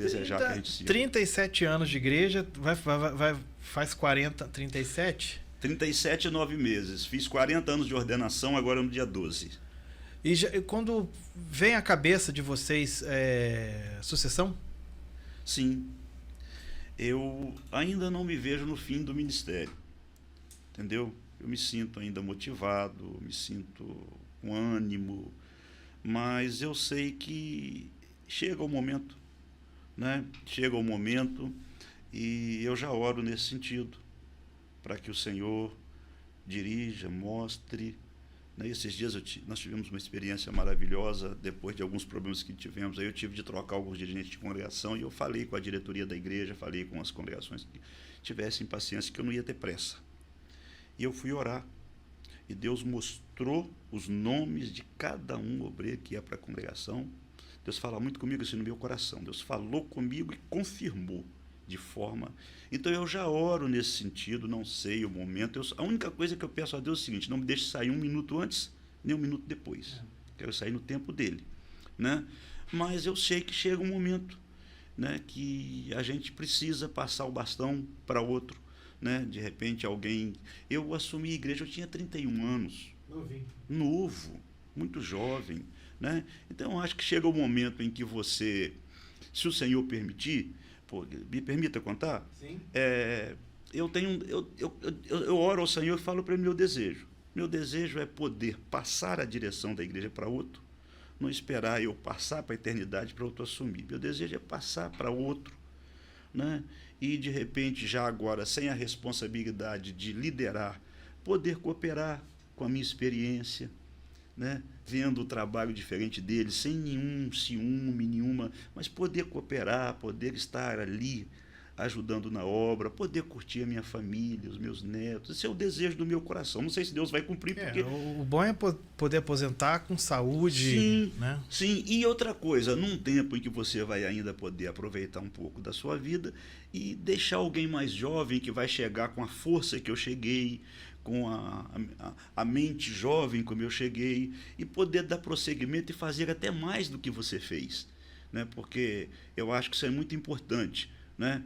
desejar que a gente siga. 37 anos de igreja, faz 40, 37? 37 e 9 meses. Fiz 40 anos de ordenação agora no dia 12. E quando vem à cabeça de vocês sucessão? Sim. Eu ainda não me vejo no fim do ministério. Entendeu? Eu me sinto ainda motivado, me sinto com ânimo, mas eu sei que chega o momento, né? Chega o momento e eu já oro nesse sentido, para que o Senhor dirija, mostre. Esses dias nós tivemos uma experiência maravilhosa, depois de alguns problemas que tivemos, aí eu tive de trocar alguns dirigentes de congregação e eu falei com a diretoria da igreja, falei com as congregações que tivessem paciência, que eu não ia ter pressa. E eu fui orar, e Deus mostrou os nomes de cada um obreiro que ia para a congregação. Deus fala muito comigo assim no meu coração, Deus falou comigo e confirmou de forma... Então eu já oro nesse sentido, não sei o momento. A única coisa que eu peço a Deus é o seguinte: não me deixe sair um minuto antes, nem um minuto depois. Quero sair no tempo dele, né? Mas eu sei que chega um momento, né, que a gente precisa passar o bastão para outro, né? De repente alguém... Eu assumi a igreja, eu tinha 31 anos. Novo, muito jovem, né? Então eu acho que chega o momento em que você, se o Senhor permitir... me permita contar? Sim. Eu oro ao Senhor e falo para ele meu desejo. Meu desejo é poder passar a direção da igreja para outro, não esperar eu passar para a eternidade para outro assumir. Meu desejo é passar para outro, né? E de repente, já agora, sem a responsabilidade de liderar, poder cooperar com a minha experiência, né? Vendo o trabalho diferente deles, sem nenhum ciúme, mas poder cooperar, poder estar ali ajudando na obra, poder curtir a minha família, os meus netos. Esse é o desejo do meu coração. Não sei se Deus vai cumprir, porque... O bom é poder aposentar com saúde. Sim, né? Sim. E outra coisa, num tempo em que você vai ainda poder aproveitar um pouco da sua vida e deixar alguém mais jovem que vai chegar com a força que eu cheguei, com a mente jovem como eu cheguei, e poder dar prosseguimento e fazer até mais do que você fez, né? Porque eu acho que isso é muito importante, né?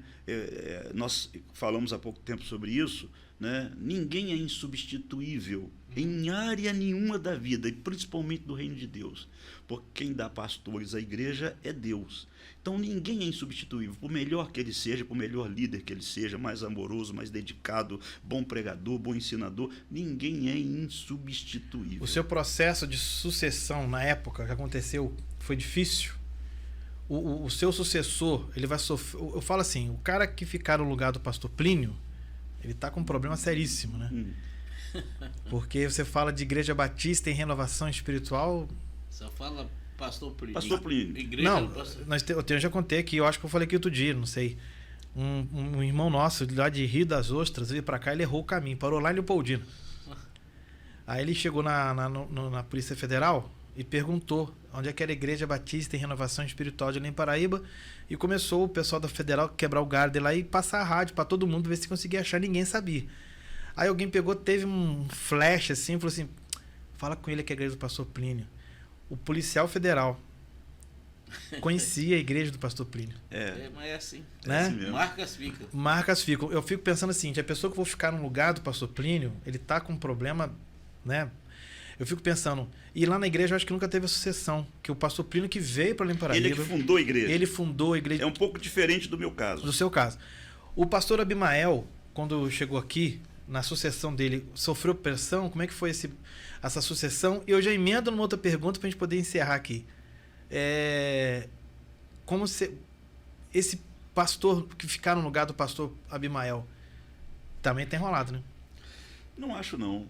Nós falamos há pouco tempo sobre isso, né? Ninguém é insubstituível em área nenhuma da vida, e principalmente do reino de Deus, porque quem dá pastores à igreja é Deus. Então ninguém é insubstituível, por melhor que ele seja, por melhor líder que ele seja, mais amoroso, mais dedicado, bom pregador, bom ensinador, ninguém é insubstituível. O seu processo de sucessão na época que aconteceu foi difícil? O seu sucessor, ele vai sofrer... Eu falo assim, o cara que ficar no lugar do pastor Plínio, ele está com um problema seríssimo, né? Porque você fala de igreja batista em renovação espiritual... Só fala pastor Plínio. Pastor Plínio. Igreja não, eu já contei aqui, eu acho que eu falei aqui outro dia, não sei. Um irmão nosso, lá de Rio das Ostras, veio para cá, ele errou o caminho, parou lá em Leopoldina. Aí ele chegou na Polícia Federal e perguntou onde é que era a Igreja Batista em Renovação Espiritual de Além Paraíba, e começou o pessoal da Federal quebrar o galho lá e passar a rádio para todo mundo ver se conseguia achar, ninguém sabia. Aí alguém pegou, teve um flash assim, falou assim: fala com ele que é a igreja do pastor Plínio. O policial federal conhecia a igreja do pastor Plínio. Mas é assim. Né? É assim mesmo. Marcas ficam. Eu fico pensando assim, a pessoa que eu vou ficar no lugar do pastor Plínio, ele tá com um problema, né? Eu fico pensando, e lá na igreja eu acho que nunca teve a sucessão, que o pastor Plínio que veio para Paraíba. Ele que fundou a igreja. Ele fundou a igreja. É um pouco diferente do meu caso. Do seu caso. O pastor Abimael, quando chegou aqui, na sucessão dele, sofreu pressão? Como é que foi essa sucessão? Eu já emendo numa outra pergunta para a gente poder encerrar aqui. Como esse pastor que ficar no lugar do pastor Abimael também tem enrolado, né? Não acho, não.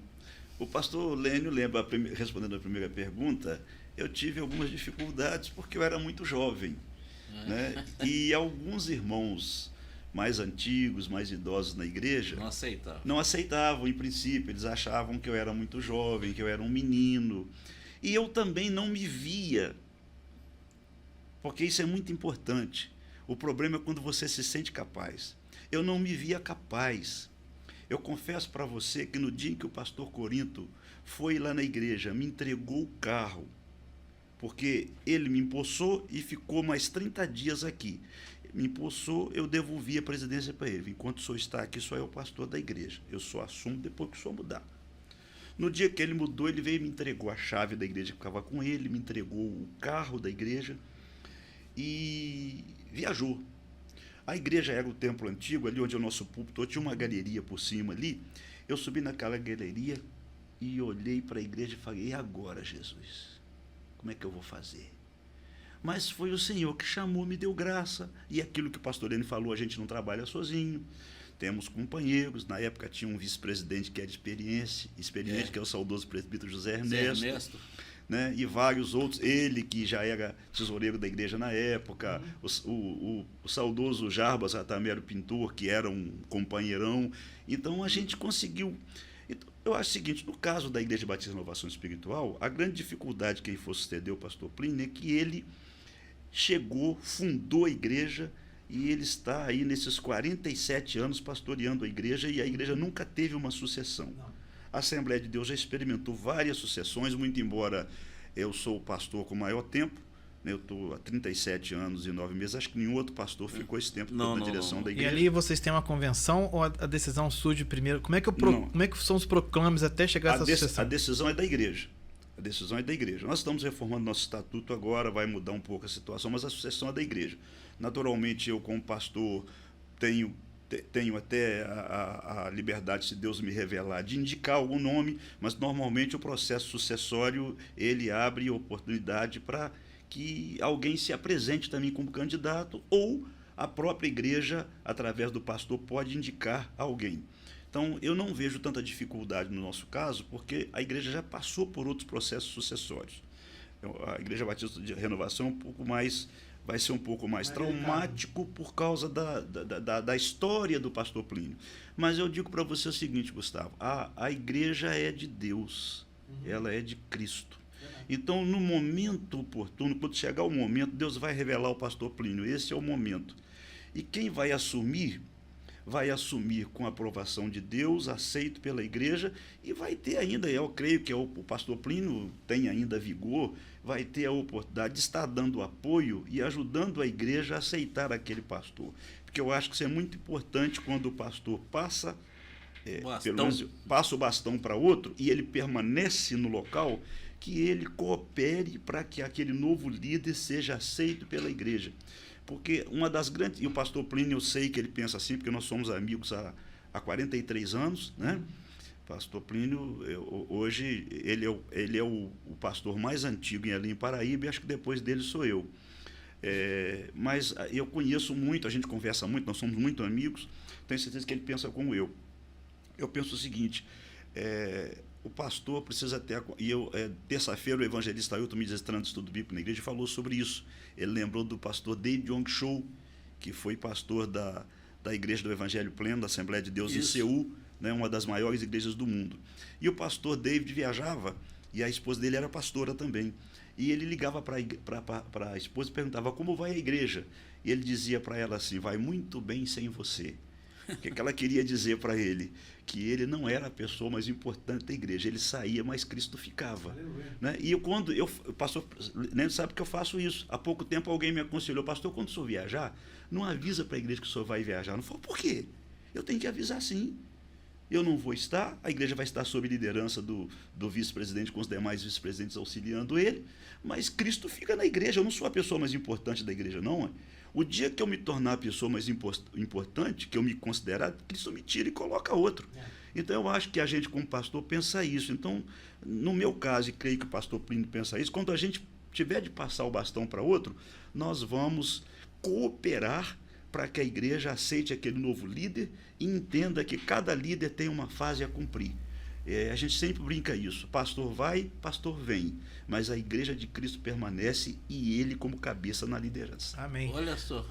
O pastor Lênio lembra, respondendo a primeira pergunta, eu tive algumas dificuldades porque eu era muito jovem, né? E alguns irmãos mais antigos, mais idosos na igreja não aceitavam em princípio, eles achavam que eu era muito jovem, que eu era um menino, e eu também não me via, porque isso é muito importante. O problema é quando você se sente capaz. Eu não me via capaz. Eu confesso para você que no dia em que o pastor Corinto foi lá na igreja, me entregou o carro, porque ele me empossou e ficou mais 30 dias aqui. Me empossou, eu devolvi a presidência para ele. Enquanto o senhor está aqui, só é o pastor da igreja. Eu só assumo depois que o senhor mudar. No dia que ele mudou, ele veio e me entregou a chave da igreja que ficava com ele, me entregou o carro da igreja e viajou. A igreja era o templo antigo, ali onde é o nosso púlpito, tinha uma galeria por cima ali. Eu subi naquela galeria e olhei para a igreja e falei, e agora, Jesus? Como é que eu vou fazer? Mas foi o Senhor que chamou, me deu graça. E aquilo que o pastor Lênin falou, a gente não trabalha sozinho. Temos companheiros. Na época tinha um vice-presidente que é de experiente, que é o saudoso presbítero José Ernesto. Né? E vários outros. Ele, que já era tesoureiro da igreja na época. O saudoso Jarbas Ratamero Pintor, que era um companheirão. Então, a gente conseguiu... Eu acho o seguinte, no caso da Igreja Batista de Renovação Espiritual, a grande dificuldade que ele for suceder o pastor Plínio é que ele chegou, fundou a igreja e ele está aí nesses 47 anos pastoreando a igreja e a igreja nunca teve uma sucessão. A Assembleia de Deus já experimentou várias sucessões, muito embora eu sou o pastor com maior tempo, né, eu estou há 37 anos e 9 meses, acho que nenhum outro pastor ficou esse tempo na direção da igreja. E ali vocês têm uma convenção ou a decisão surge primeiro? Como é que são os proclames até chegar a essa sucessão? A decisão é da igreja. A decisão é da igreja. Nós estamos reformando nosso estatuto agora, vai mudar um pouco a situação, mas a sucessão é da igreja. Naturalmente, eu, como pastor, tenho até a liberdade, se Deus me revelar, de indicar algum nome, mas normalmente o processo sucessório, ele abre oportunidade para que alguém se apresente também como candidato ou a própria igreja, através do pastor, pode indicar alguém. Então, eu não vejo tanta dificuldade no nosso caso, porque a igreja já passou por outros processos sucessórios. A Igreja Batista de Renovação vai ser um pouco mais traumático por causa da história do pastor Plínio. Mas eu digo para você o seguinte, Gustavo, a igreja é de Deus, ela é de Cristo. Então, no momento oportuno, quando chegar o momento, Deus vai revelar ao pastor Plínio, esse é o momento. E quem vai assumir com a aprovação de Deus, aceito pela igreja, e vai ter ainda, eu creio que o pastor Plínio tem ainda vigor, vai ter a oportunidade de estar dando apoio e ajudando a igreja a aceitar aquele pastor. Porque eu acho que isso é muito importante quando o pastor passa o bastão para outro e ele permanece no local, que ele coopere para que aquele novo líder seja aceito pela igreja. Porque uma das grandes... E o pastor Plínio, eu sei que ele pensa assim, porque nós somos amigos há 43 anos, né? Pastor Plínio, hoje, ele é o pastor mais antigo em Alim Paraíba, e acho que depois dele sou eu. Mas eu conheço muito, a gente conversa muito, nós somos muito amigos, tenho certeza que ele pensa como eu. Eu penso o seguinte, o pastor precisa ter... terça-feira o evangelista Ailton, ministrando estudo bíblico na igreja, falou sobre isso. Ele lembrou do pastor David Yong Cho, que foi pastor da Igreja do Evangelho Pleno, da Assembleia de Deus em Seul, né, uma das maiores igrejas do mundo. E o pastor David viajava, e a esposa dele era pastora também. E ele ligava para a esposa e perguntava como vai a igreja. E ele dizia para ela assim, vai muito bem sem você. O que ela queria dizer para ele? Que ele não era a pessoa mais importante da igreja. Ele saía, mas Cristo ficava. Né? E pastor, nem sabe que eu faço isso. Há pouco tempo alguém me aconselhou, pastor, quando o senhor viajar, não avisa para a igreja que o senhor vai viajar. Não falou, por quê? Eu tenho que avisar sim. Eu não vou estar, a igreja vai estar sob liderança do vice-presidente, com os demais vice-presidentes auxiliando ele, mas Cristo fica na igreja. Eu não sou a pessoa mais importante da igreja, não. O dia que eu me tornar a pessoa mais importante, que eu me considerar, Cristo me tira e coloca outro. Então, eu acho que a gente, como pastor, pensa isso. Então, no meu caso, e creio que o pastor Plínio pensa isso, quando a gente tiver de passar o bastão para outro, nós vamos cooperar para que a igreja aceite aquele novo líder e entenda que cada líder tem uma fase a cumprir. A gente sempre brinca isso, pastor vai, pastor vem, mas a igreja de Cristo permanece e ele como cabeça na liderança. Amém. Olha só.